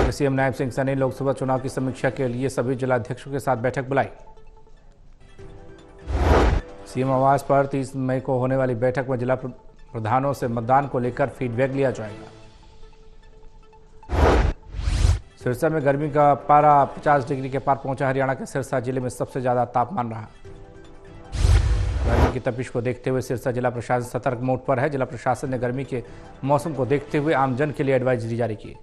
पंजाब के सीएम नायब सिंह सैनी ने लोकसभा चुनाव की समीक्षा के लिए सभी जिलाध्यक्षों के साथ बैठक बुलाई। सीएम आवास पर 30 मई को होने वाली बैठक में जिला प्रधानों से मतदान को लेकर फीडबैक लिया जाएगा। सिरसा में गर्मी का पारा 50 डिग्री के पार पहुंचा। हरियाणा के सिरसा जिले में सबसे ज्यादा तापमान रहा। गर्मी की तपिश को देखते हुए सिरसा जिला प्रशासन सतर्क मोड पर है। जिला प्रशासन ने गर्मी के मौसम को देखते हुए आमजन के लिए एडवाइजरी जारी की।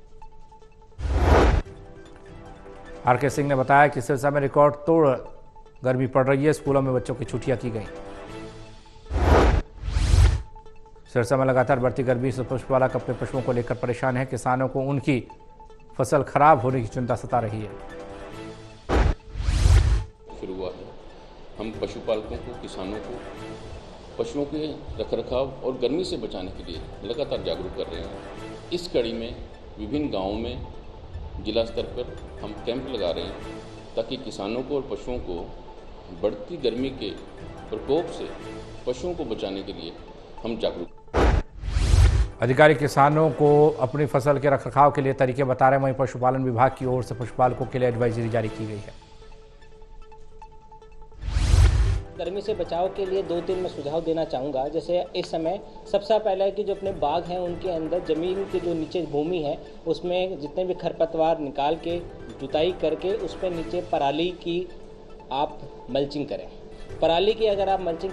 आरके सिंह ने बताया कि सिरसा में रिकॉर्ड तोड़ गर्मी पड़ रही है। स्कूलों में बच्चों की छुट्टियां की गई। सिरसा में लगातार बढ़ती गर्मी से पशुपालक अपने पशुओं को लेकर परेशान है। किसानों को उनकी फसल खराब होने की चिंता सता रही है। शुरू हुआ है। हम पशुपालकों को, किसानों को पशुओं के रखरखाव और गर्मी से बचाने के लिए लगातार जागरूक कर रहे हैं। इस कड़ी में विभिन्न गांवों में जिला स्तर पर हम कैंप लगा रहे हैं ताकि किसानों को और पशुओं को बढ़ती गर्मी के प्रकोप से पशुओं को बचाने के लिए हम जागरूक। अधिकारी किसानों को अपनी फसल के रखरखाव के लिए तरीके बता रहे हैं। वहीं पशुपालन विभाग की ओर से पशुपालकों के लिए एडवाइजरी जारी की गई है। गर्मी से बचाव के लिए 2-3 मैं सुझाव देना चाहूँगा। जैसे इस समय सबसे पहला है कि जो अपने बाग हैं उनके अंदर ज़मीन के जो नीचे भूमि है उसमें जितने भी खरपतवार निकाल के जुताई करके उस पर नीचे पराली की आप मल्चिंग करें। पराली की अगर आप मल्चिंग।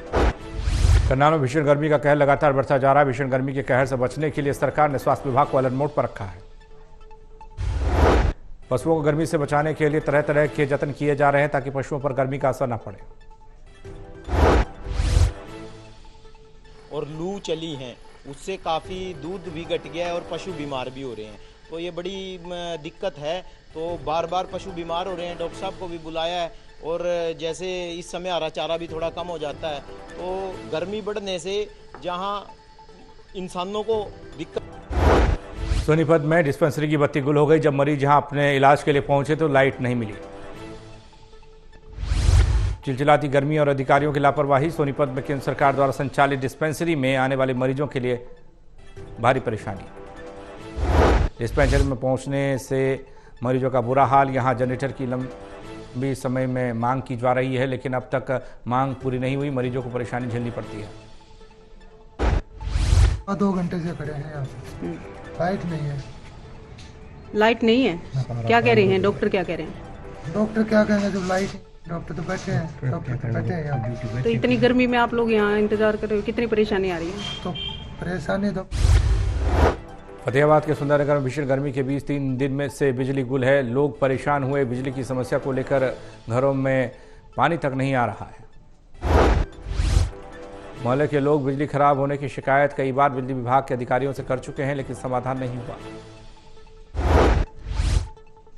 करनाल में भीषण गर्मी का कहर लगातार बढ़ता जा रहा है। भीषण गर्मी के कहर से बचने के लिए सरकार ने स्वास्थ्य विभाग को अलर्ट मोड पर रखा है। पशुओं को गर्मी से बचाने के लिए तरह तरह के जतन किए जा रहे हैं ताकि पशुओं पर गर्मी का असर न पड़े। और लू चली है, उससे काफ़ी दूध भी घट गया है और पशु बीमार भी हो रहे हैं। तो ये बड़ी दिक्कत है। तो बार बार पशु बीमार हो रहे हैं। डॉक्टर साहब को भी बुलाया है। और जैसे इस समय हरा चारा भी थोड़ा कम हो जाता है तो गर्मी बढ़ने से जहां इंसानों को दिक्कत। सोनीपत में डिस्पेंसरी की बत्ती गुल हो गई। जब मरीज यहां अपने इलाज के लिए पहुंचे तो लाइट नहीं मिली। चिलचिलाती गर्मी और अधिकारियों की लापरवाही। सोनीपत में केंद्र सरकार द्वारा संचालित डिस्पेंसरी में आने वाले मरीजों के लिए भारी परेशानी। डिस्पेंसरी में पहुंचने से मरीजों का बुरा हाल। यहां जनरेटर की लंबी समय में मांग की जा रही है लेकिन अब तक मांग पूरी नहीं हुई। मरीजों को परेशानी झेलनी पड़ती है। 2 घंटे से खड़े हैं यहाँ पे। लाइट नहीं है। लाइट नहीं है? क्या कह रहे हैं डॉक्टर? क्या कह रहे हैं डॉक्टर? क्या कहेंगे जब लाइट। डॉक्टर तो बैठे हैं। डॉक्टर तो बैठे हैं यहाँ। तो इतनी गर्मी में आप लोग यहाँ इंतजार कर रहे हो, कितनी परेशानी आ रही है? तो परेशानी तो। फतेहाबाद के सुंदरनगर में भीषण गर्मी के बीच 3 दिन में से बिजली गुल है। लोग परेशान हुए। बिजली की समस्या को लेकर घरों में पानी तक नहीं आ रहा है। मोहल्ले के लोग बिजली खराब होने की शिकायत कई बार बिजली विभाग के अधिकारियों से कर चुके हैं लेकिन समाधान नहीं हुआ।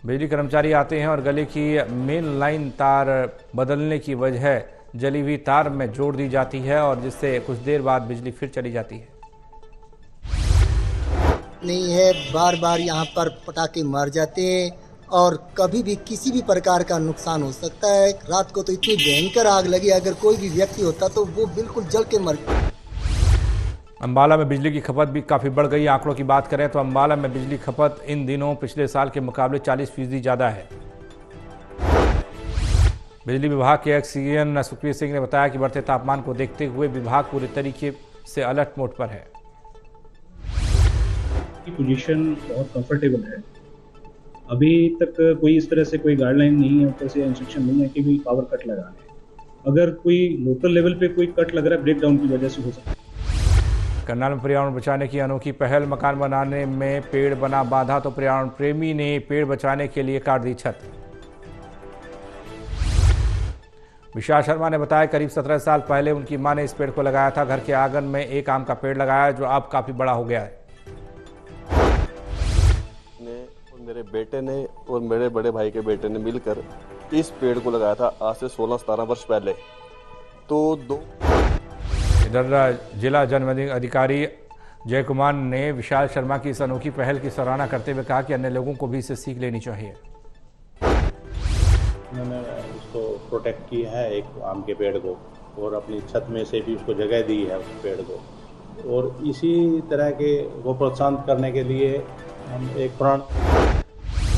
बिजली कर्मचारी आते हैं और गले की मेन लाइन तार बदलने की वजह जली हुई तार में जोड़ दी जाती है और जिससे कुछ देर बाद बिजली फिर चली जाती है। नहीं है, बार बार यहाँ पर पटाखे मार जाते हैं और कभी भी किसी भी प्रकार का नुकसान हो सकता है। रात को तो इतनी भयंकर आग लगी, अगर कोई भी व्यक्ति होता तो वो बिल्कुल जल के मर। अंबाला में बिजली की खपत भी काफ़ी बढ़ गई। आंकड़ों की बात करें तो अंबाला में बिजली खपत इन दिनों पिछले साल के मुकाबले 40% ज़्यादा है। बिजली विभाग के एक्सीएन सुखबीर सिंह ने बताया कि बढ़ते तापमान को देखते हुए विभाग पूरे तरीके से अलर्ट मोड पर है। पोजीशन बहुत कंफर्टेबल है। अभी तक कोई इस तरह से कोई गाइडलाइन नहीं है, ऊपर से इंस्ट्रक्शन नहीं है कि भी पावर कट लगाने। अगर कोई लोकल लेवल पे कोई कट लग रहा है ब्रेक डाउन की वजह से हो सकता है। करनाल में पर्यावरण बचाने की अनोखी पहल। मकान बनाने में पेड़ बना बाधा तो पर्यावरण प्रेमी ने पेड़ बचाने के लिए काट दी छत। विशाल शर्मा ने बताया करीब 17 साल पहले उनकी मां ने इस पेड़ को लगाया था। घर के आंगन में एक आम का पेड़ लगाया जो अब काफी बड़ा हो गया है। मेरे बेटे ने और मेरे बड़े भाई के बेटे ने मिलकर इस पेड़ को लगाया था आज से 16-17 वर्ष पहले। तो इधर जिला जनवधिक अधिकारी जय कुमार ने विशाल शर्मा की इस अनोखी पहल की सराहना करते हुए कहा कि अन्य लोगों को भी इससे सीख लेनी चाहिए। उन्होंने उसको प्रोटेक्ट किया है एक आम के पेड़ को और अपनी छत में से भी उसको जगह दी है उस पेड़ को। और इसी तरह के वो प्रोत्साहन करने के लिए हम एक पुराना